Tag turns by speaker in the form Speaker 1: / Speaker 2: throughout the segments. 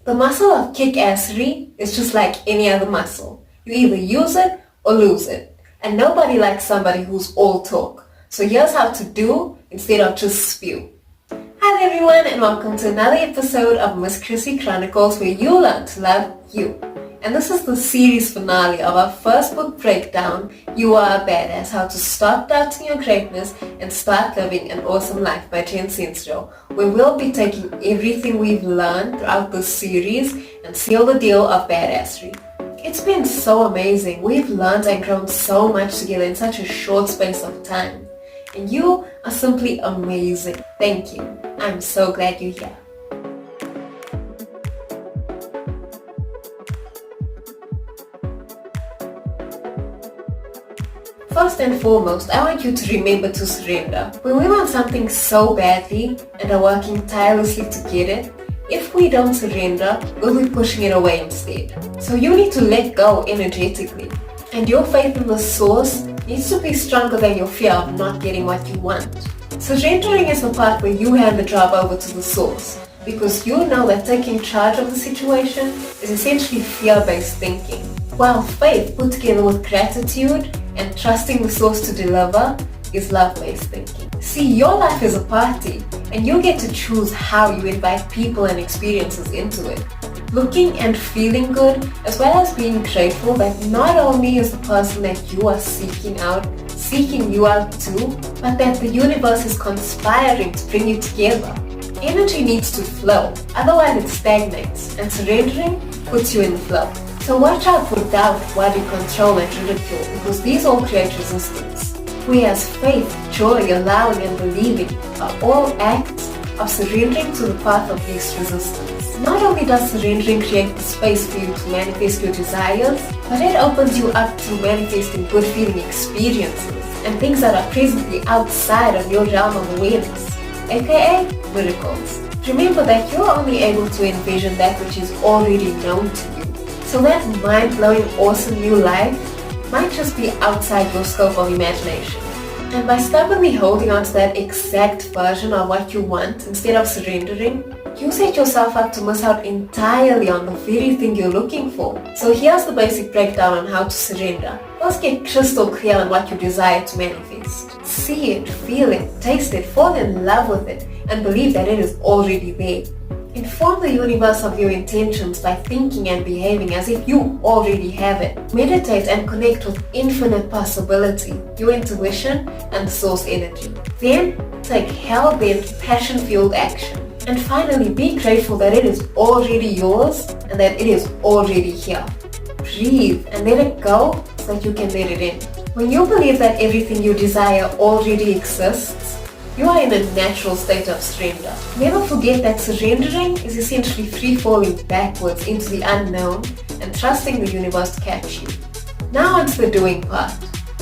Speaker 1: The muscle of kick-assery is just like any other muscle. You either use it or lose it. And nobody likes somebody who's all talk. So here's how to do instead of just spew. Hi there everyone, and welcome to another episode of Miss Chrissy Chronicles, where you learn to love you. And this is the series finale of our first book breakdown, You Are a Badass, How to Stop Doubting Your Greatness and Start Living an Awesome Life by Jen Sincero, where we'll be taking everything we've learned throughout this series and seal the deal of badassery. It's been so amazing. We've learned and grown so much together in such a short space of time. And you are simply amazing. Thank you. I'm so glad you're here. First and foremost, I want you to remember to surrender. When we want something so badly and are working tirelessly to get it, if we don't surrender, we'll be pushing it away instead. So you need to let go energetically. And your faith in the source needs to be stronger than your fear of not getting what you want. Surrendering is the part where you hand the job over to the source, because you know that taking charge of the situation is essentially fear-based thinking, while faith put together with gratitude and trusting the source to deliver is love-based thinking. See, your life is a party, and you get to choose how you invite people and experiences into it. Looking and feeling good, as well as being grateful that not only is the person that you are seeking you out too, but that the universe is conspiring to bring you together. Energy needs to flow, otherwise it stagnates, and surrendering puts you in the flow. So watch out for doubt, worry, control, and ridicule, because these all create resistance. Whereas faith, joy, allowing, and believing are all acts of surrendering to the path of least resistance. Not only does surrendering create the space for you to manifest your desires, but it opens you up to manifesting good feeling experiences and things that are presently outside of your realm of awareness, aka miracles. Remember that you're only able to envision that which is already known to you. So that mind-blowing, awesome new life might just be outside your scope of imagination. And by stubbornly holding on to that exact version of what you want instead of surrendering, you set yourself up to miss out entirely on the very thing you're looking for. So here's the basic breakdown on how to surrender. First, get crystal clear on what you desire to manifest. See it, feel it, taste it, fall in love with it, and believe that it is already there. Inform the universe of your intentions by thinking and behaving as if you already have it. Meditate and connect with infinite possibility, your intuition, and the source energy. Then, take hell-bent, passion-fueled action. And finally, be grateful that it is already yours and that it is already here. Breathe and let it go so that you can let it in. When you believe that everything you desire already exists, you are in a natural state of surrender. Never forget that surrendering is essentially free-falling backwards into the unknown and trusting the universe to catch you. Now onto the doing part.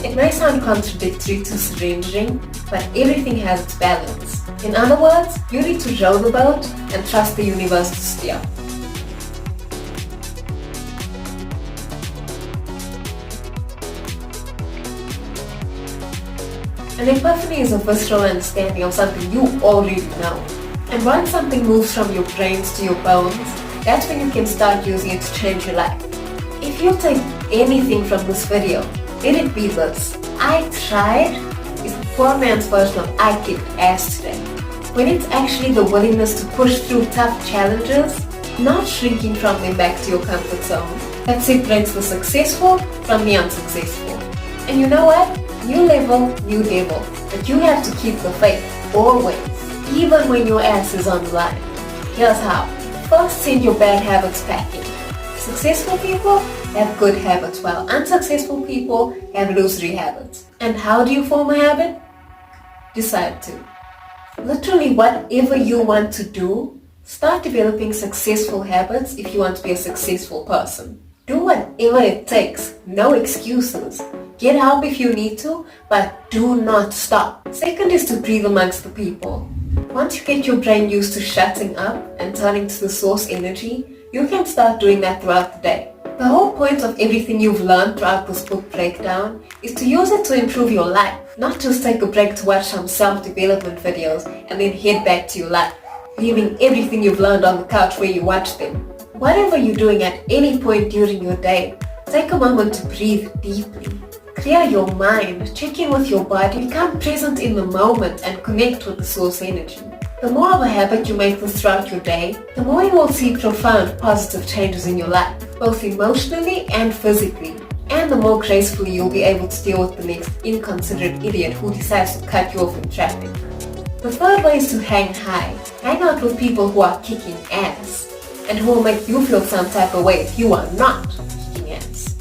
Speaker 1: It may sound contradictory to surrendering, but everything has its balance. In other words, you need to row the boat and trust the universe to steer. An epiphany is a visceral understanding of something you already know. And once something moves from your brains to your bones, that's when you can start using it to change your life. If you take anything from this video, let it be this: I tried is the poor man's version of I kicked ass today. When it's actually the willingness to push through tough challenges, not shrinking from them back to your comfort zone, that separates the successful from the unsuccessful. And you know what? New level, new devil. But you have to keep the faith, always, even when your ass is on the line. Here's how. First, send your bad habits packing. Successful people have good habits, while unsuccessful people have illusory habits. And how do you form a habit? Decide to. Literally whatever you want to do, start developing successful habits if you want to be a successful person. Do whatever it takes, no excuses. Get help if you need to, but do not stop. Second is to breathe amongst the people. Once you get your brain used to shutting up and turning to the source energy, you can start doing that throughout the day. The whole point of everything you've learned throughout this book breakdown is to use it to improve your life, not just take a break to watch some self-development videos and then head back to your life, leaving everything you've learned on the couch where you watch them. Whatever you're doing at any point during your day, take a moment to breathe deeply. Clear your mind, check in with your body, become present in the moment and connect with the source energy. The more of a habit you make this throughout your day, the more you will see profound positive changes in your life, both emotionally and physically. And the more gracefully you'll be able to deal with the next inconsiderate idiot who decides to cut you off in traffic. The third way is to hang high. Hang out with people who are kicking ass and who will make you feel some type of way if you are not kicking ass.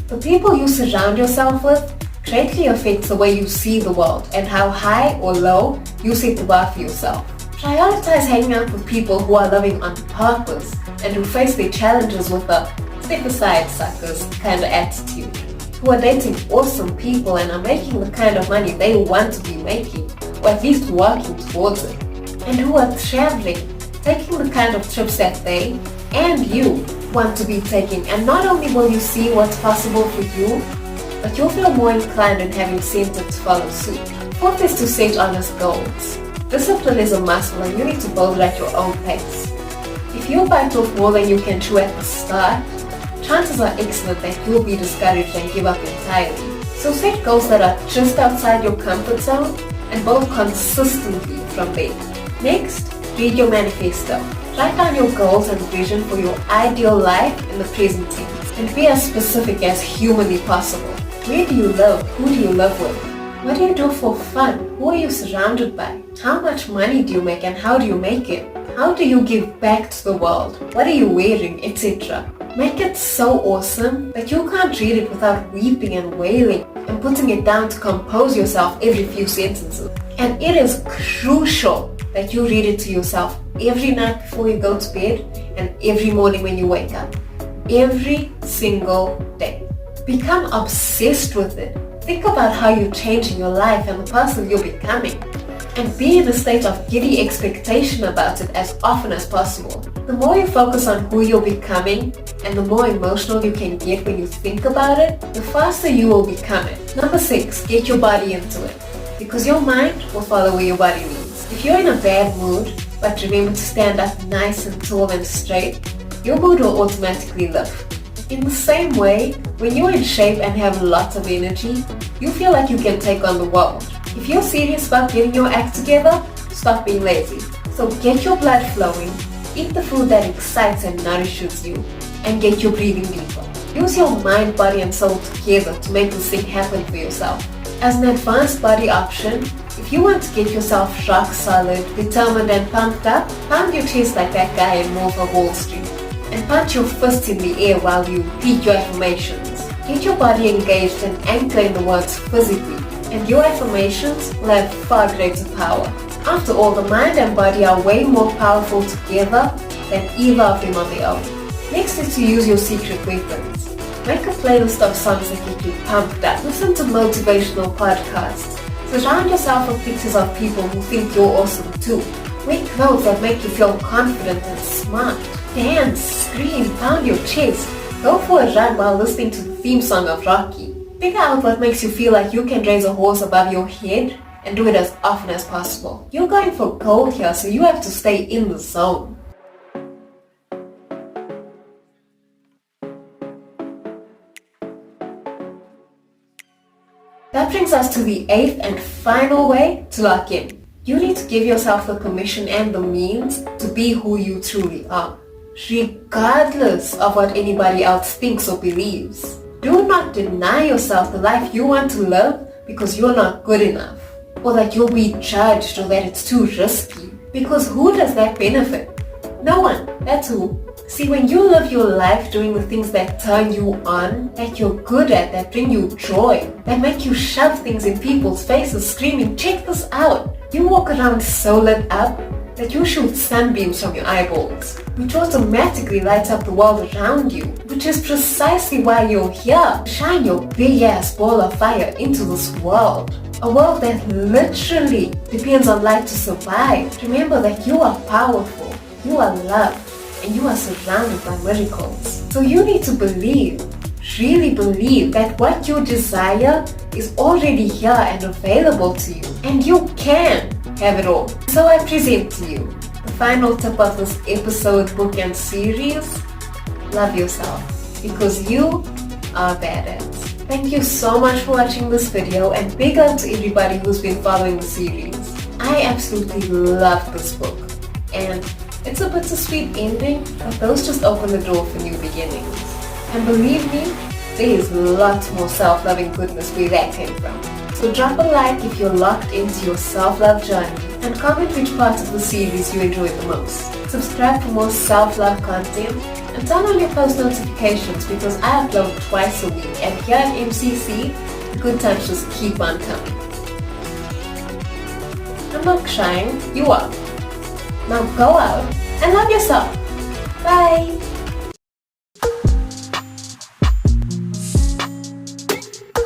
Speaker 1: The people you surround yourself with greatly affects the way you see the world and how high or low you set the bar for yourself. Prioritize hanging out with people who are loving on purpose and who face their challenges with a step aside suckers kind of attitude, who are dating awesome people and are making the kind of money they want to be making, or at least working towards it, and who are traveling, taking the kind of trips that they and you want to be taking. And not only will you see what's possible for you, but you'll feel more inclined in having incentive to follow suit. Fourth is to set honest goals. Discipline is a muscle and you need to build it at your own pace. If you bite off more than you can chew at the start, chances are excellent that you'll be discouraged and give up entirely. So set goals that are just outside your comfort zone and build consistently from there. Next, read your manifesto. Write down your goals and vision for your ideal life in the present tense and be as specific as humanly possible. Where do you live? Who do you live with? What do you do for fun? Who are you surrounded by? How much money do you make and how do you make it? How do you give back to the world? What are you wearing, etc.? Make it so awesome that you can't read it without weeping and wailing and putting it down to compose yourself every few sentences. And it is crucial that you read it to yourself every night before you go to bed and every morning when you wake up. Every single day. Become obsessed with it. Think about how you're changing your life and the person you're becoming. And be in a state of giddy expectation about it as often as possible. The more you focus on who you're becoming and the more emotional you can get when you think about it, the faster you will become it. Number 6, get your body into it. Because your mind will follow where your body leads. If you're in a bad mood, but remember to stand up nice and tall and straight, your mood will automatically lift. In the same way, when you're in shape and have lots of energy, you feel like you can take on the world. If you're serious about getting your act together, stop being lazy. So get your blood flowing, eat the food that excites and nourishes you, and get your breathing deeper. Use your mind, body and soul together to make this thing happen for yourself. As an advanced body option, if you want to get yourself rock solid, determined and pumped up, pound your chest like that guy in Wolf of Wall Street. And punch your fist in the air while you repeat your affirmations. Get your body engaged and anchor in the words physically, and your affirmations will have far greater power. After all, the mind and body are way more powerful together than either of them on their own. Next is to use your secret weapons. Make a playlist of songs that get you pumped up. Listen to motivational podcasts. Surround yourself with pictures of people who think you're awesome too. Wear clothes that make you feel confident and smart. Dance, scream, pound your chest. Go for a run while listening to the theme song of Rocky. Figure out what makes you feel like you can raise a horse above your head and do it as often as possible. You're going for gold here, so you have to stay in the zone. That brings us to the 8th and final way to lock in. You need to give yourself the permission and the means to be who you truly are, regardless of what anybody else thinks or believes. Do not deny yourself the life you want to live because you're not good enough, or that you'll be judged, or that it's too risky. Because who does that benefit? No one. That's who. See, when you live your life doing the things that turn you on, that you're good at, that bring you joy, that make you shove things in people's faces screaming, check this out. You walk around so lit up that you shoot sunbeams from your eyeballs, which automatically lights up the world around you, which is precisely why you're here. Shine your big ass ball of fire into this world. A world that literally depends on light to survive. Remember that you are powerful, you are loved, and you are surrounded by miracles. So you need to believe, really believe that what you desire is already here and available to you. And you can have it all. So I present to you the final tip of this episode, book and series. love yourself because you are badass. Thank you so much for watching this video, and big up to everybody who's been following the series. I absolutely love this book, and it's a bittersweet ending, but those just open the door for new beginnings. And believe me, there is lots more self-loving goodness where that came from. So drop a like if you're locked into your self-love journey, and comment which parts of the series you enjoyed the most. Subscribe for more self-love content, and turn on your post notifications because I upload twice a week, and here at MCC, the good times just keep on coming. I'm not shying, you are. Now go out and love yourself. Bye!